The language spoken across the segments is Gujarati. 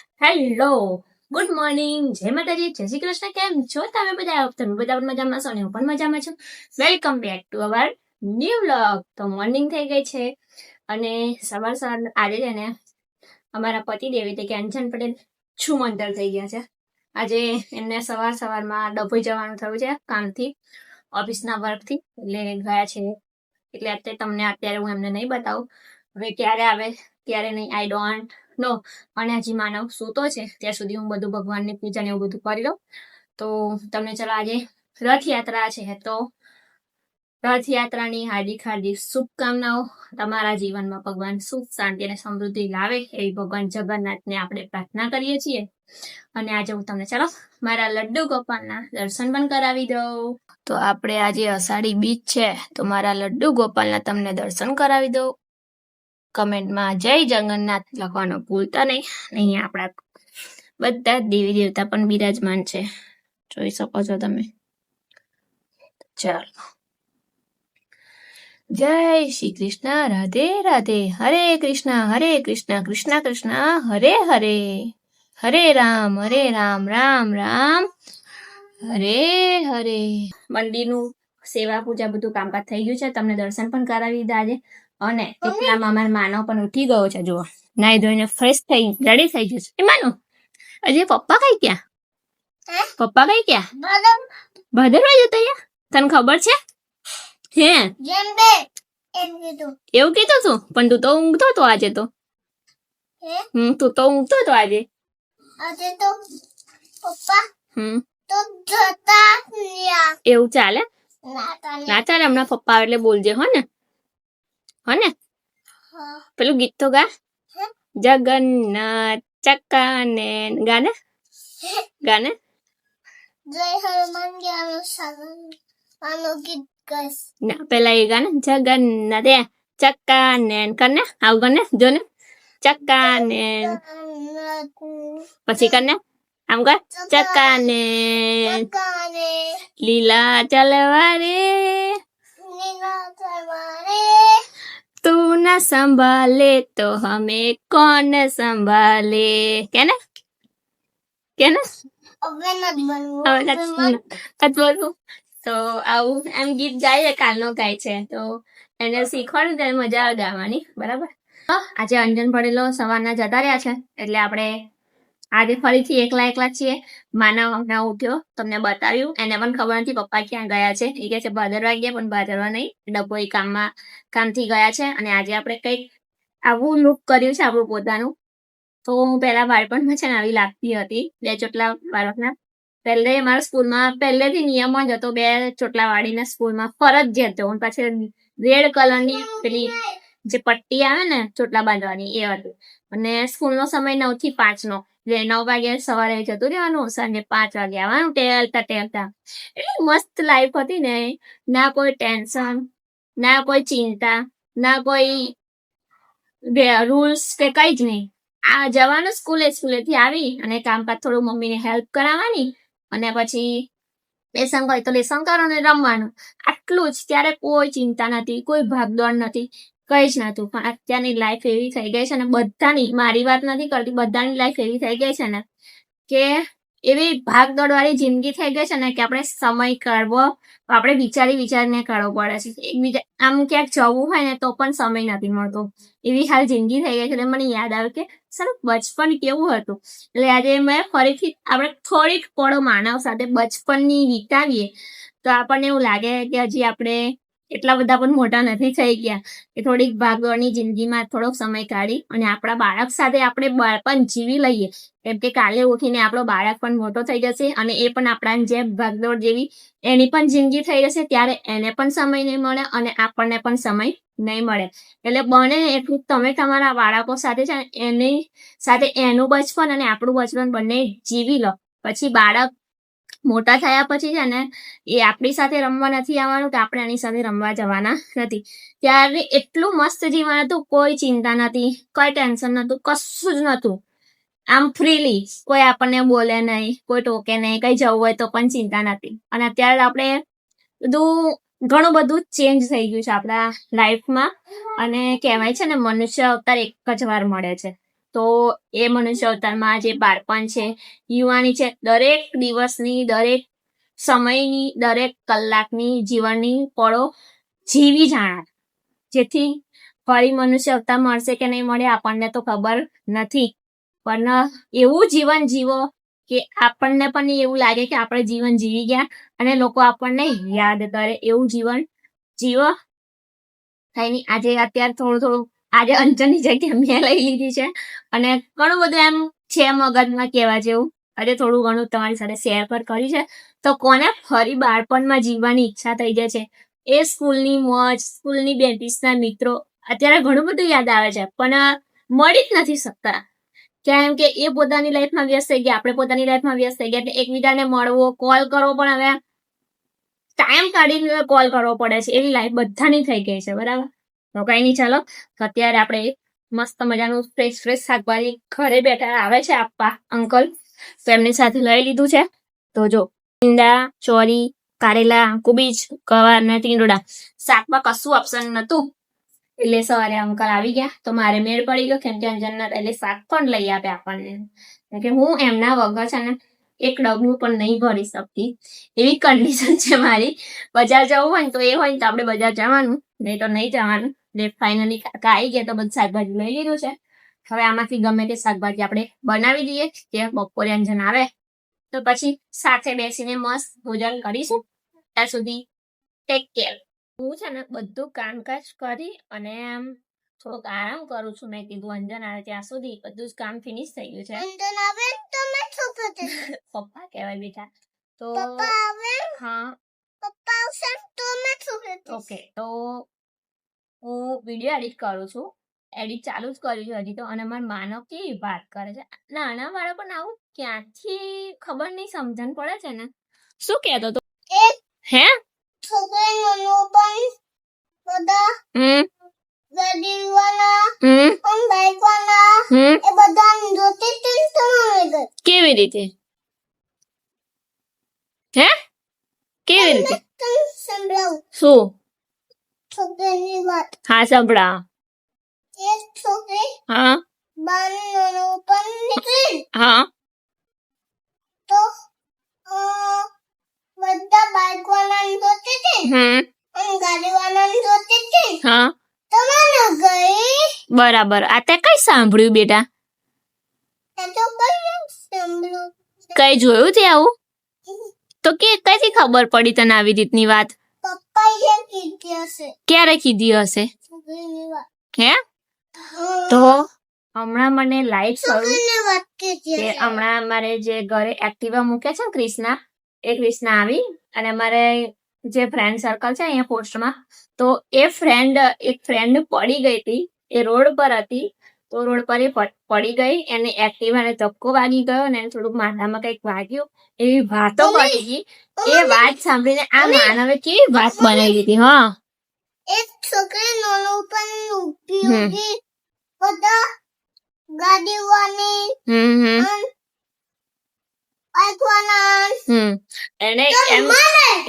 હેલો, ગુડ મોર્નિંગ, જય માતાજી, જય શ્રી કૃષ્ણ. કેમ છો તમે બધા? પણ મજામાં છો ને? હું પણ મજામાં છું. Welcome back to our new vlog. તો મોર્નિંગ થઈ ગઈ છે અને સવાર આજે છે ને અમારા પતિદેવ એટલે કે અંજન પટેલ છુમંતર થઈ ગયા છે. આજે એમને સવારમાં ડભોઈ જવાનું થયું છે કામથી, ઓફિસના વર્કથી, એટલે ગયા છે. એટલે અત્યારે હું એમને નહીં બતાવું. હવે ક્યારે આવે ક્યારે નહીં, આઈ ડોન્ટ નો. અને હજી માનવ સૂતો છે ત્યાં સુધી હું બધું ભગવાનની પૂજા ને એવું બધું કરી લઉં. તો તમને ચલો આજે રથયાત્રા છે તો રથયાત્રાની હાર્દિક શુભકામનાઓ. તમારા જીવનમાં ભગવાન સુખ શાંતિ અને સમૃદ્ધિ લાવે એવી ભગવાન જગન્નાથને આપણે પ્રાર્થના કરીએ છીએ. અને આજે હું તમને ચલો મારા લડ્ડુ ગોપાલના દર્શન પણ કરાવી દઉં. તો આપણે આજે અષાઢી બીજ છે તો મારા લડ્ડુ ગોપાલના તમને દર્શન કરાવી દઉં. કમેન્ટમાં જય જગન્નાથ લખવાનું ભૂલતા નહીં. અહીંયા આપણા બધા દેવી દેવતા પણ બિરાજમાન છે, જોઈ શકો છો તમે. ચાલો, જય શ્રી કૃષ્ણ, રાધે રાધે, હરે કૃષ્ણ કૃષ્ણ કૃષ્ણ હરે હરે, હરે રામ રામ રામ હરે હરે. મંદિરનું સેવા પૂજા બધું કામકાજ થઈ ગયું છે, તમને દર્શન પણ કરાવી દીધા આજે. અને એટલામાં અમારા માનવ પણ ઉઠી ગયો છે. જુઓ, નાઈ ધોઈને ફ્રેશ થઈ રેડી થઈ ગયો છે. એ માનો અજય પપ્પા કઈ ગયા? ભાદરવા જતા યા? તને ખબર છે? હે એવું કીધું તું, પણ તું તો ઊંઘતો હતો આજે. તો તું તો ઊંઘતો હતો આજે તો પપ્પા તો જતા રહ્યા. એવું ચાલે? ના ચાલે. હમણાં પપ્પા આવે એટલે બોલજે, હો ને? પેલું ગીત તો ગા, જગન્નાથ ચક્કાને ગાને જય હનુમાન જ્ઞાનો ગીત ગાઈસ. ના, પેલા એ ગાને જગન્નાથ ચક્કાને કરને આવું કરને, જો ને ચક્કાને, પછી કરને આમ કર, ચક્કાને લીલા ચલવારે તું ન સંભાલે તો હમે કોણ સંભાલે. કેને બોલવું. તો આવું એમ ગીત ગાય, કાલનો ગાય છે તો એને શીખવાડું ત્યારે મજા આવે ગાવાની, બરાબર. આજે અંજન પડેલો સવારના જતા રહ્યા છે એટલે આપણે આજે ફરીથી એકલા છીએ. માનવ હમણાં ઉઠ્યો, તમને બતાવ્યું. એને પણ ખબર નથી પપ્પા ક્યાં ગયા છે. એ કહે છે ભાદરવા ગયા, પણ ભાદરવા નહીં, ડભોઈ કામથી ગયા છે. અને આજે આપણે કંઈક આવું લુક કર્યું છે આપણું પોતાનું. તો હું પહેલા બાળપણમાં છે ને આવી લાગતી હતી, 2 ચોટલા બાળકના. પહેલે મારા સ્કૂલમાં પહેલેથી નિયમ જ હતો, 2 ચોટલા વાળીને સ્કૂલમાં ફરજિયાત જવું. પાછી રેડ કલરની પેલી જે પટ્ટી આવે ને ચોટલા બાંધવાની, એ હતી. અને સ્કૂલનો સમય 9 થી 5 નો, એટલે 9 વાગે સવારે જતું રહેવાનું, સાંજે 5 વાગે આવવાનું. ટેલતા એટલી મસ્ત લાઈફ હતી ને. ના કોઈ ટેન્શન, ના કોઈ ચિંતા, ના કોઈ રૂલ્સ કે કઈ જ નહીં. આ જવાનું સ્કૂલેથી આવી અને કામકાજ થોડું મમ્મીને હેલ્પ કરાવવાની, અને પછી લેસન હોય તો લેસન કરો ને રમવાનું, આટલું જ. ત્યારે કોઈ ચિંતા નથી, કોઈ ભાગદોડ નથી, કઈ જ નતું. પણ અત્યારની લાઈફ એવી થઈ ગઈ છે ને બધાની, મારી વાત નથી કરતી, બધાની લાઈફ એવી થઈ ગઈ છે ને કે એવી ભાગદોડ વાળી જિંદગી થઈ ગઈ છે ને કે આપણે સમય કાઢવો આપણે વિચારીને કાઢવો પડે છે. એકબીજા આમ ક્યાંક જવું હોય ને તો પણ સમય નથી મળતો, એવી હાલ જિંદગી થઈ ગઈ છે. એટલે મને યાદ આવે કે સર બચપન કેવું હતું. એટલે આજે મેં ફરીથી આપણે થોડીક પળો માનવ સાથે બચપનની વિતાવીએ તો આપણને એવું લાગે કે હજી આપણે એટલા બધા પણ મોટા નથી થઈ ગયા, કે થોડીક ભાગદોડની જિંદગીમાં થોડોક સમય કાઢી અને આપણા બાળક સાથે આપણે બાળપણ જીવી લઈએ. કેમ કે કાલે ઉઠીને આપણો બાળક પણ મોટો થઈ જશે અને એ પણ આપણા જેમ ભાગદોડ જેવી એની પણ જિંદગી થઈ જશે. ત્યારે એને પણ સમય નહીં મળે અને આપણને પણ સમય નહીં મળે. એટલે બને એટલું તમે તમારા બાળકો સાથે છે એની સાથે એનું બચપન અને આપણું બચપન બંને જીવી લો. પછી બાળક મોટા થયા પછી છે ને એ આપણી સાથે રમવા નથી આવવાનું, કે આપણે એની સાથે રમવા જવાના નથી. ત્યારે એટલું મસ્ત જીવન હતું, કોઈ ચિંતા નથી, કોઈ ટેન્શન નતું, કશું જ નતું. આમ ફ્રીલી, કોઈ આપણને બોલે નહીં, કોઈ ટોકે નહીં, કઈ જવું હોય તો પણ ચિંતા નથી. અને અત્યારે આપણે ઘણું બધું ચેન્જ થઈ ગયું છે આપણા લાઈફમાં. અને કહેવાય છે ને મનુષ્ય અવતાર એક જ વાર મળે છે, તો એ મનુષ્ય અવતારમાં જે બાળપણ છે, યુવાની છે, દરેક દિવસની, દરેક સમયની, દરેક કલાકની જીવનની પળો જીવી જાણા, જેથી ફરી મનુષ્ય અવતાર મળશે કે નહીં મળે આપણને તો ખબર નથી, પણ એવું જીવન જીવો કે આપણને પણ એવું લાગે કે આપણે જીવન જીવી ગયા અને લોકો આપણને યાદ કરે, એવું જીવન જીવો. કઈ નહીં, આજે અત્યારે થોડું આજે અંજનની જગ્યા મેં લઈ લીધી છે અને ઘણું બધું એમ છે મગજમાં કહેવા જેવું. આજે થોડું ઘણું તમારી સાથે શેર પર કર્યું છે. તો કોને ફરી બાળપણમાં જીવવાની ઈચ્છા થઈ જાય છે, એ સ્કૂલની મોજ, સ્કૂલની બેન્ચીસના મિત્રો અત્યારે ઘણું બધું યાદ આવે છે, પણ મળી જ નથી શકતા, કેમ કે એ પોતાની લાઈફમાં વ્યસ્ત થઈ ગયા, આપણે પોતાની લાઈફમાં વ્યસ્ત થઈ ગયા, એટલે એકબીજાને મળવો, કોલ કરવો પણ હવે ટાઈમ કાઢીને કોલ કરવો પડે છે, એવી લાઈફ બધાની થઈ ગઈ છે, બરાબર. તો કઈ નહીં, ચાલો તો અત્યારે આપણે મસ્ત મજાનું ફ્રેશ શાકભાજી ઘરે બેઠા આવે છે આપવા અંકલ, તો એમની સાથે લઈ લીધું છે. તો જો ઈંડા, ચોરી, કારેલા, કોબીજ, ગવાર ને ટીંડોડા, શાકમાં કશું ઓપ્શન નતું, એટલે સવારે અંકલ આવી ગયા તો મારે મેળ પડી ગયો, કેમ કે અંજનના એટલે શાક પણ લઈ આપે આપણને, કેમ કે હું એમના વગર છે ને એક ડગલું પણ નહીં ભરી શકતી, એવી કન્ડિશન છે મારી. બજાર જવું હોય ને તો એ હોય ને તો આપણે બજાર જવાનું, નહીં તો નહીં જવાનું. એટલે ફાઇનલી કાકા આવી ગયા તો બધું શાકભાજી લઈ લીધું છે. હવે આમાંથી ગમે તે શાકભાજી આપણે બનાવી દઈએ, કે બપોરે અંજન આવે તો પછી સાથે બેસીને મસ્ત ભોજન કરીશું. ત્યાં સુધી ટેક કેર. હું છે ને બધું કામકાજ કરી અને આમ થોડોક આરામ કરું છું. મેં કીધું અંજન આવે ત્યાં સુધી બધું જ કામ ફિનિશ થઈ ગયું છે. અંજન આવે તો મેં શું કરું? પપ્પા કહેવાય બેટા. તો પપ્પા આવે, હા, પપ્પા આવશે તો મેં શું કરું? ઓકે. તો હું વિડીયો એડિટ કરું છું, એડિટ ચાલુ જ કર્યું છે હજી તો. અને મારા માનવ કેવી વાત કરે છે, નાના બાળકોને આવું ક્યાંથી ખબર નહીં સમજણ પડે છે ને. શું કહેતો તો? એક હે છોકરાનો પણ બધા ગાડીવાળા અને બાઈકવાળા એ બધા જોતી હતી તો મને કેવી રીતે? હે કેવી રીતે? તને સંભળાવું શું? છોકરાની વાત. હા, સંભળાવ. એક છોકરી હા બારનો પણ નીકળી હા તો બધા બાઈકવાળાને જોતી હતી અને ગાડીવાળાને જોતી હતી. હા, તો મને ગઈ. બરાબર. આ તે કઈ સાંભળ્યું બેટા? એ તો કઈ સંભળાવું. કઈ જોયું તે આવું? તો કે કઈથી ખબર પડી તને આવી રીતની વાત? પપ્પાએ કીધી હશે ક્યારે કીધી હશે? છોકરીની વાત. હે તો હમણાં મને લાઈટ કરું છોકરીની વાત કીધી કે હશે. હમણાં મારે જે ઘરે એક્ટિવા મૂકે છે ને ક્રિષ્ના, એ ક્રિષ્ના આવી અને મારે જે ફ્રેન્ડ સર્કલ છે અહીંયા પોસ્ટમાં, તો એ એક ફ્રેન્ડ પડી ગઈ હતી, એ રોડ પર હતી, તો રોડ પર એ પડી ગઈ, એને એક્ટિવાને ધક્કો વાગી ગયો ને થોડુંક માથામાં કંઈક વાગ્યું, એવી વાતો કરી હતી. એ વાત સાંભળીને આ માનવે કેવી વાત બનાવી દીધી. હા, એક છોકરી નોનો પણ ઉપયોગી બધા ગાડીવાની બાઈકવાળા એને એમ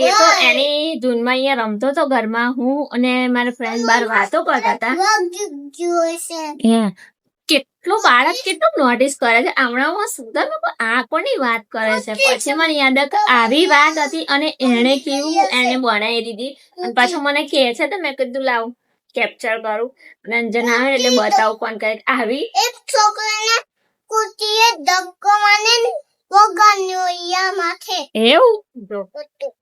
એ તો એની ધૂનમાં અહીંયા રમતો હતો ઘરમાં, હું અને મારા ફ્રેન્ડ બાર વાતો કરતા હતા. કેટલું બાળક કેટલું નોટિસ કરે છે. હમણાં સુંદર લોકો આ કોની વાત કરે છે, પછી મને યાદ કે આવી વાત હતી અને એને કેવું એને બનાવી દીધી. અને પાછું મને કહે છે તો મેં કીધું લાવ કેપ્ચર કરું અને અંજન આવે એટલે બતાવું કોણ કરે આવી. એક છોકરાને કુટીએ ધક્કો મારીને વગાડ્યો યા માથે. એવું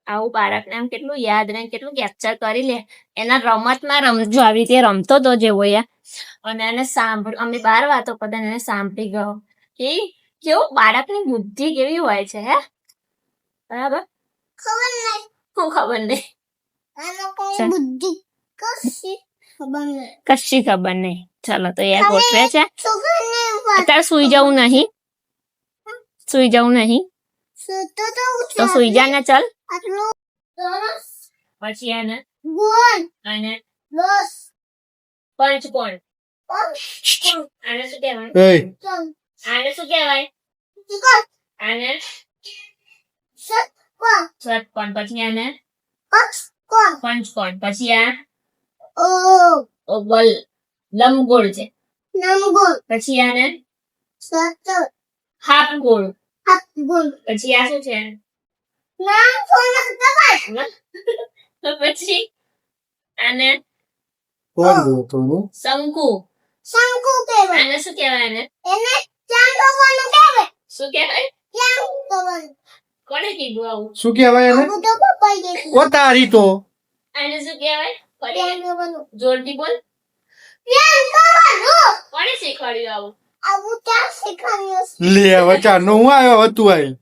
આવું બાળકને આમ કેટલું યાદ રહે, કેટલું કેપ્ચર કરી લે. એના રમતમાં રમજો આવી રીતે રમતો હતો જેવો અને એને સાંભળ્યું, અમે બાર વાતો કરતા એને સાંભળી ગયો. કેવું બાળકની બુદ્ધિ કેવી હોય છે. હે બરાબર? ખબર નહીં. શું ખબર નહીં? બુદ્ધિ કશી ખબર નહીં. કશી ખબર નહીં. ચાલો તો યાર ગોઠવે છે. છોકરાને અત્યારે સુઈ જવું નહીં, સુઈ જવું નહીં તો સુઈ જા ને. ચાલ પછી એને અને પંચકોણ, આને શું કહેવાય? આને શું કહેવાય? આને ષટકોણ. પછી આને પંચકોણ. પછી આ ઓવલ લંબગોળ છે. પછી આને સત્તર હાફ ગોળ. હાથ ગુણ પછી આ શું છે? નામ સોનક દબાય તો પછી આને કોણ જોતું ને શંકુ. શંકુ કહેવાય આને શું કહેવાય? આને એને ચાંદોવાનું કહેવાય શું કહેવાય? ચાંદોવાનું કોને કીધું આવું? શું કહેવાય એને આવું તો પપ્પાએ કીધું ઓ તારી તો આને શું કહેવાય? ફરી ચાંદોવાનું જોરથી બોલ. ચાંદોવાનું કોને શીખવાડ્યું આવું? આવું ત્યાં શીખવાનું લે હવે ચાનો હું આવ્યો હવે તું આવી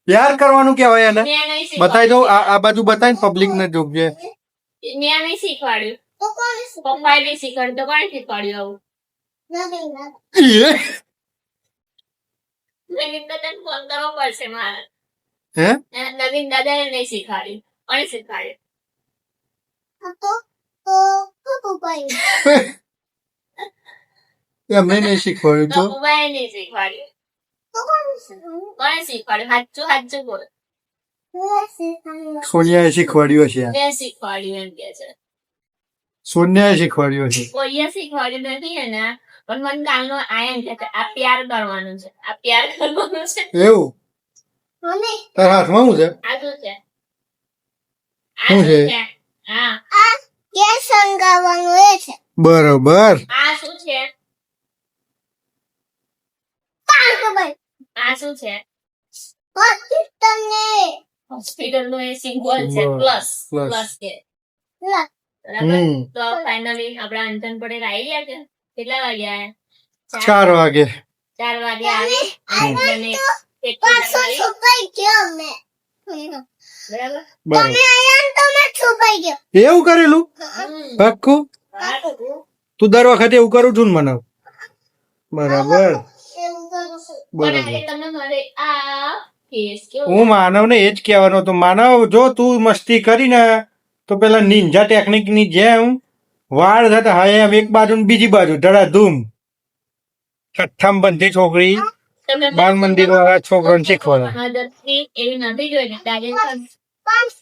પ્યાર કરવાનું કહેવાય એને મેં નહીં બતાવી દઉં શીખવાડ્યું. આ બાજુ બતાવી પબ્લિક ને જોગે મેં નહીં શીખવાડ્યું. તો કોણ પપ્પાએ નહીં શીખવાડ્યું તો કોને શીખવાડ્યું આવું? નથી નથી નવીન દાદાને ફોન કરવો પડશે મારે. હે નવીન દાદાને નહીં શીખવાડ્યું. કોને શીખવાડ્યું? તો પપ્પાએ એમને નહીં શીખવાડ્યું તો તો પપ્પાએ નહીં શીખવાડ્યું. તો કોણ શીખવાનું કોને શીખવાડ્યું? સાચું સાચું બોલ. મેં શીખવાનું સોનિયાએ શીખવાડ્યું હશે મેં શીખવાડ્યું એમ કે છે. સોનિયાએ શીખવાડ્યું હશે કોઈએ શીખવાડ્યું નથી એને. પણ મને કાલનો આયા ને કે આ પ્યાર કરવાનું છે. આ પ્યાર કરવાનું છે. એવું મમ્મી તારા હાથમાં શું છે આ શું છે? શું છે? હા. આ કે સંગાવાનું એ છે બરોબર આ શું છે? તાર ખબર આ શું છે? હોસ્પિટલને હોસ્પિટલ નું એ સિમ્બોલ છે. Symbol. પ્લસ. Plus. પ્લસ કે લા બરાબર. હમ તો ફાઇનલી આપડા અંતન પટેલ આવી ગયા છે. કેટલા વાગ્યા? 4 વાગે 4 વાગે આવી અને મને એક પાછો છુપાઈ ગયો મેં બરાબર. બરોબર તમે આયા ને તો મેં છુપાઈ ગયો એવું કરેલું હમ. પાક્કું હા. તું દર વખતે એવું કરું છું ને મને બરાબર એવું કરું છું પણ બરોબર આજે તમને મારે આ ફેસ કેવો હું માનવ ને એ જ કહેવાનો હતો માનવ જો તું મસ્તી કરીને તો પેલા નિંજા ટેકનિક ની જેમ વાળ થતા હા એમ એક બાજુ ને બીજી બાજુ ધડાધૂમ છઠ્ઠામ બંધી છોકરી તમે બાલ મંદિર વાળા છોકરાને શીખવાડે મદદથી એવી નથી જોઈ ને આજે પાંચ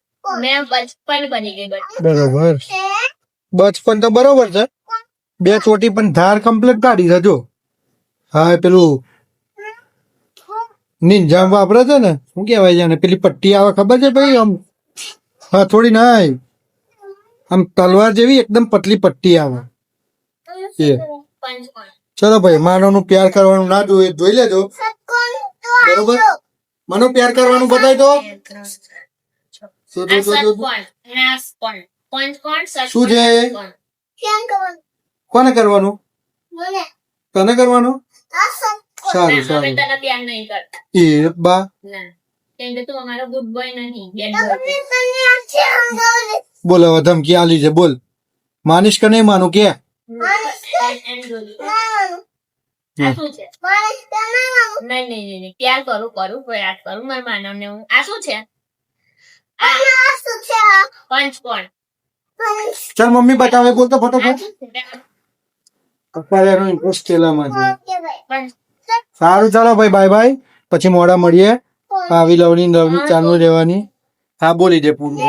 મેં બચપન બની ગઈ બચપન. બરોબર છે બચપન તો બરોબર છે 2 ચોટી પણ ધાર કમ્પ્લીટ કાઢી છે જો હા એ પેલું નિંજા વાપરે છે ને શું કહેવાય છે એને પેલી પટ્ટી આવે ખબર છે ભાઈ આમ હા થોડી ના આમ તલવાર જેવી એકદમ પતલી પટ્ટી આવે એ પંચકોણ. ચલો ભાઈ માનવનું પ્યાર કરવાનું ના જોઈએ જોઈ લેજો સત્કોણ તો બરોબર મને પ્યાર કરવાનું બતાવી દો બે, ત્રણ, જો, આ જો, જો, જો. ષટકોણ અને આ કોણ. પંચકોણ, ષટકોણ, શું છે? ષટકોણ. કેમ કરવાનું કોને કરવાનું મને તને કરવાનું આ સત્કોણ સારું ના, અમે સારું તને પ્યાર નહીં કરતા. એ બા ના. કેમ કે તું અમારો ગુડ બોય નહીં. Bad boy. તમે તને આજે અંગાવને બોલ હવે ધમકી આલી છે બોલ માનીશ કે નહીં માનું કે એમ જોયું. માવાનું આ શું છે? મારે તને નહીં નહીં નહીં નહીં. પ્યાર કરું પ્રયાસ કરું મારા માનવને હું. આ શું છે? આ આ શું છે આ પંચકોણ. પંચ ચાલ મમ્મી બતાવે બોલ તો આ ફટોફટ શું છે? અત્યારે એનો ઇન્ટરેસ્ટ પેલામાં છે કહેવાય પંચ. સારું ચાલો ભાઈ બાય બાય પછી મોડા મળીએ આવી લવની ચાલુ રહેવાની હા બોલી દે પૂરું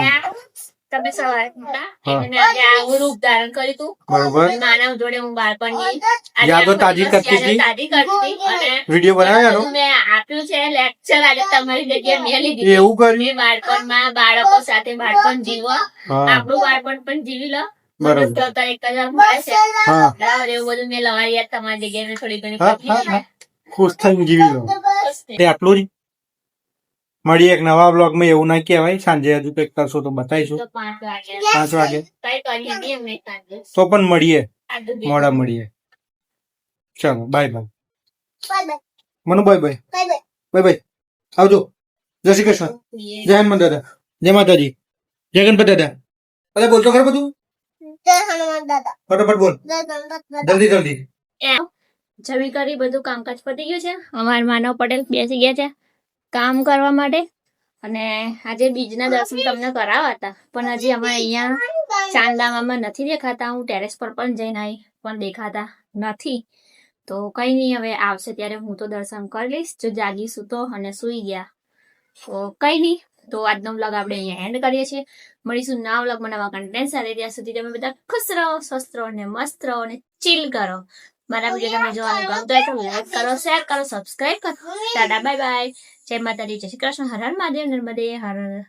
તમે સવારે ઉઠ્યા હા. અને આજે આવું રૂપ ધારણ કર્યું હતું. બરોબર માનવ જોડે હું બાળપણની આજે યાદો તાજી આખો કરતી દિવસ હતી. તાજી કરતી હતી અને વિડીયો બનાવ્યાનો મેં આપ્યું છે લેક્ચર આજે તમારી જગ્યાએ મેં લીધી. એવું કર્યું મેં બાળપણમાં બાળકો સાથે બાળપણ જીવો. હા આપણું બાળપણ પણ જીવી લો. બરોબર. મદદ કરતા એક જ મળે છે. હા બરાબર, એવું બધું મેં લવારી યાદ તમારી જગ્યાએ મેં થોડી ઘણી હા કરી હા ખુશ થઈને જીવી લો તે આટલું જ મળીએ એક નવા બ્લોગમાં એવું ના કહેવાય સાંજે હજુ કંઈક કરશો તો બતાવીશું તો 5 વાગે 5 વાગે કઈ કરીએ નહીં અમે સાંજે. તો પણ મળીએ આ દૂધી. મોડા મળીએ ચાલો bye bye bye Manu bye bye bye bye bye bye આવજો જય શ્રી કૃષ્ણ જય હનુમાન દાદા જય માતાજી જય ગણપતિ દાદા અરે બોલ તો ખરું બધું જય હનુમાન દાદા ફટાફટ બોલ જય ગણપત દાદા જલ્દી જલ્દી જમી કરી બધું કામકાજ પતી ગયું છે. અમારા માનવ પટેલ બેસી ગયા છે કામ કરવા માટે અને આજે બીજના દર્શન તમને કરાવવા હતા પણ હજી અમારે અહીંયા ચાંદામામાં નથી દેખાતા. હું ટેરેસ પર પણ જઈને આવી પણ દેખાતા નથી. તો કઈ નહીં, હવે આવશે ત્યારે હું તો દર્શન કરી લઈશ. જો જાગીશું તો અને સૂઈ ગયા તો કઈ નહીં. તો આજનો વ્લોગ આપણે અહીંયા એન્ડ કરીએ છીએ. મળીશું નવા વ્લોગમાં નવા કન્ટેન્ટ સાથે. ત્યાં સુધી તમે બધા ખુશ રહો, સ્વસ્થ રહો અને મસ્ત રહો અને ચીલ કરો. મારા વિડીયો તમને જોવાનું ગમતો હોય તો લાઈક કરો, શેર કરો, સબસ્ક્રાઇબ કરો. Tata bye bye. જય માતાજી, જય શ્રી કૃષ્ણ, હર હર મહાદેવ, નર્મદે હર હર.